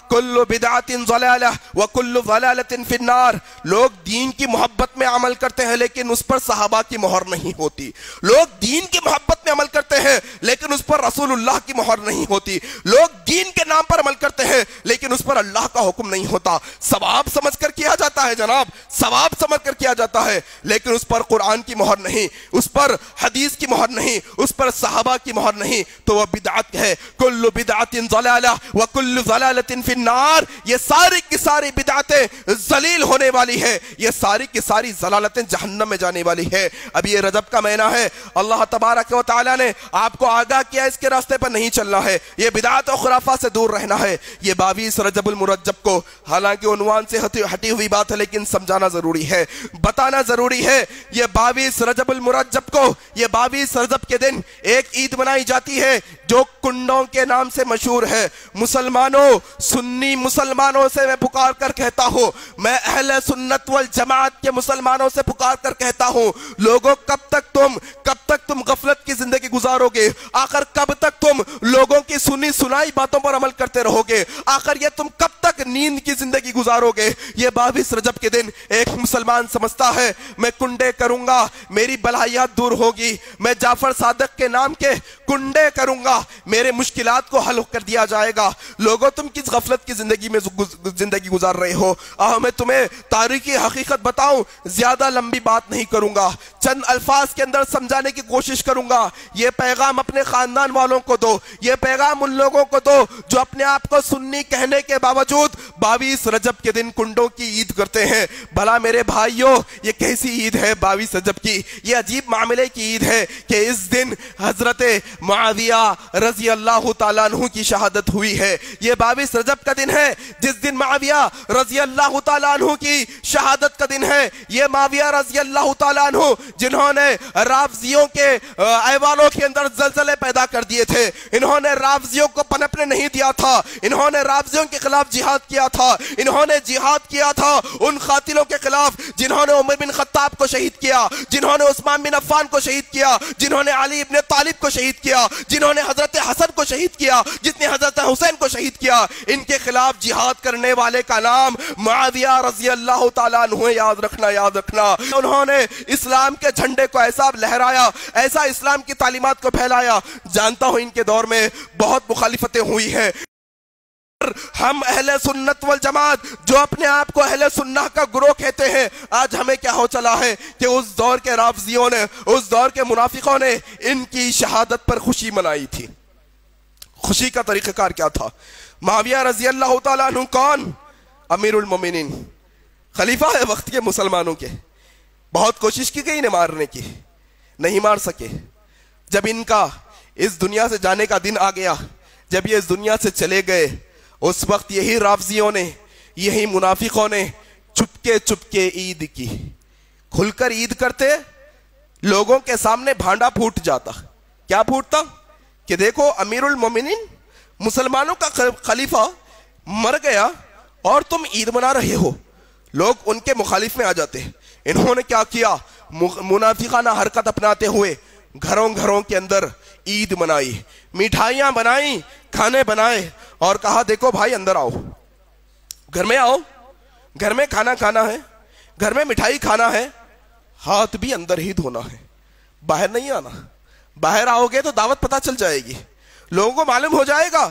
کل بدعت ضلالہ وکل ضلالۃ فی النار. لوگ دین کی محبت میں عمل کرتے ہیں لیکن اس پر صحابہ کی مہر نہیں ہوتی. لوگ دین کی محبت میں عمل کرتے ہیں لیکن اس پر رسول اللہ کی مہر نہیں ہوتی. لوگ دین کے نام پر عمل کرتے ہیں لیکن اس پر اللہ کا حکم نہیں ہوتا. ثواب سمجھ کر کیا جاتا ہے جناب, ثواب سمجھ کر کیا جاتا ہے, لیکن اس پر قرآن کی مہر نہیں, اس پر حدیث کی مہر نہیں, اس پر صحابہ کی مہر نہیں, تو وہ بدعت ہے. کل بدعت ضلالہ وکل ضلالۃ فی النار. یہ ساری کی ساری بدعتیں ذلیل ہونے والی ہے, یہ ساری کی ساری ضلالتیں جہنم میں جانے والی ہے. اب یہ رجب کا مہینہ ہے, اللہ تبارک و تعالی نے آپ کو آگاہ کیا اس کے راستے پر نہیں چلنا ہے, یہ بدعت و خرافات سے دور رہنا ہے. یہ 22 رجب المرجب کو, حالانکہ عنوان سے ہٹی ہوئی بات ہے لیکن سمجھانا ضروری ہے, بتانا ضروری ہے. یہ 22 رجب المرجب کو, یہ 22 رجب کے دن ایک عید منائی جاتی ہے جو کنڈوں کے نام سے مشہور ہے. مسلمانوں, سنی مسلمانوں سے میں پکار کر کہتا ہوں, میں اہل سنت والجماعت کے مسلمانوں سے پکار کر کہتا ہوں, لوگوں کب تک تم غفلت کی زندگی گزارو گے؟ آخر کب تک تم لوگوں کی سنی سنائی باتوں پر عمل کرتے رہو گے؟ آخر یہ تم کب تک نیند کی زندگی گزارو گے؟ یہ 22 رجب کے دن ایک مسلمان سمجھتا ہے میں کنڈے کروں گا میری بلائیات دور ہوگی, میں جعفر صادق کے نام کے کنڈے کروں گا میرے مشکلات کو حل کر دیا جائے گا. لوگوں تم کس غفلت کی زندگی میں زندگی گزار رہے ہو؟ میں تمہیں تاریخی حقیقت بتاؤں, زیادہ لمبی بات نہیں کروں گا, چند الفاظ کے اندر سمجھانے کی کوشش کروں گا. یہ پیغام اپنے خاندان والوں کو دو, یہ پیغام ان لوگوں کو دو جو اپنے آپ کو سنی کہنے کے باوجود 22 رجب کے دن کنڈوں کی عید کرتے ہیں. بھلا میرے بھائیوں, یہ کیسی عید ہے 22 رجب کی؟ یہ عجیب معاملے کی عید ہے کہ اس دن حضرت معاویہ رضی اللہ تعالیٰ عنہ کی شہادت ہوئی ہے. یہ 22 رجب کا دن ہے جس دن معاویہ رضی اللہ تعالیٰ عنہ کی شہادت کا دن ہے. یہ معاویہ رضی اللہ تعالیٰ عنہ جنہوں نے رافضیوں کے ایوانوں کے اندر زلزلے پیدا کر دیے تھے, انہوں نے رافضیوں کو پنپنے نہیں دیا تھا, انہوں نے رافضیوں کے خلاف جہاد کیا تھا, انہوں نے جہاد کیا تھا ان قاتلوں کے خلاف جنہوں نے عمر بن خطاب کو شہید کیا, جنہوں نے عثمان بن عفان کو شہید کیا, جنہوں نے علی ابن طالب کو شہید کیا, جنہوں نے حضرت حسن کو شہید کیا, جتنے حضرت حسین کو شہید کیا. ان کے خلاف جہاد کرنے والے کا نام معاویہ رضی اللہ تعالیٰ عنہ. یاد رکھنا, یاد رکھنا. انہوں نے اسلام کے جھنڈے کو ایسا لہرایا, ایسا اسلام کی تعلیمات کو پھیلایا. جانتا ہوں ان کے دور میں بہت مخالفتیں ہوئی ہیں. ہم اہل سنت والجماعت جو اپنے آپ کو اہل سنہ کا گروہ کہتے ہیں, آج ہمیں کیا ہو چلا ہے کہ اس دور کے رافضیوں نے, اس دور کے منافقوں نے ان کی شہادت پر خوشی منائی تھی. خوشی کا طریقہ کار کیا تھا؟ معاویہ رضی اللہ تعالیٰ عنہ کون؟ امیر المومنین, خلیفہ ہے وقت کے مسلمانوں کے. بہت کوشش کی گئی انہیں مارنے کی, نہیں مار سکے. جب ان کا اس دنیا سے جانے کا دن آ گیا, جب یہ اس دنیا سے چلے گئے, اس وقت یہی رافضیوں نے, یہی منافقوں نے چپکے عید کی. کھل کر عید کرتے, لوگوں کے سامنے بھانڈا پھوٹ جاتا. کیا پھوٹتا کہ دیکھو امیر المومنین مسلمانوں کا خلیفہ مر گیا اور تم عید منا رہے ہو. لوگ ان کے مخالف میں آ جاتے. انہوں نے کیا کیا؟ منافقانہ حرکت اپناتے ہوئے گھروں کے اندر عید منائی, مٹھائیاں بنائیں, کھانے بنائے اور کہا دیکھو بھائی اندر آؤ, گھر میں آؤ, گھر میں کھانا کھانا ہے, گھر میں مٹھائی کھانا ہے, ہاتھ بھی اندر ہی دھونا ہے, باہر نہیں آنا. باہر آؤ گے تو دعوت پتہ چل جائے گی, لوگوں کو معلوم ہو جائے گا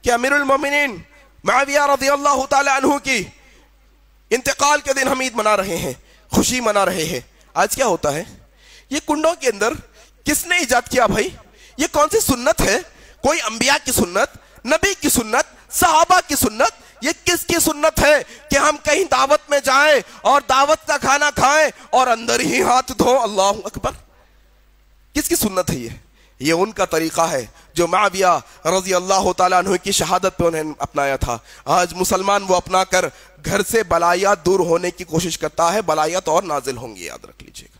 کہ امیر المومنین معاویہ رضی اللہ تعالی عنہ کی انتقال کے دن ہم عید منا رہے ہیں, خوشی منا رہے ہیں. آج کیا ہوتا ہے؟ یہ کنڈوں کے اندر کس نے ایجاد کیا بھائی؟ یہ کون سی سنت ہے؟ کوئی انبیاء کی سنت, نبی کی سنت, صحابہ کی سنت؟ یہ کس کی سنت ہے کہ ہم کہیں دعوت میں جائیں اور دعوت کا کھانا کھائیں اور اندر ہی ہاتھ دھو؟ اللہ اکبر. کس کی سنت ہے یہ ان کا طریقہ ہے جو معاویہ رضی اللہ تعالیٰ عنہ کی شہادت پہ انہیں اپنایا تھا. آج مسلمان وہ اپنا کر گھر سے بلائیات دور ہونے کی کوشش کرتا ہے, بلائیات اور نازل ہوں گی, یاد رکھ لیجئے گا.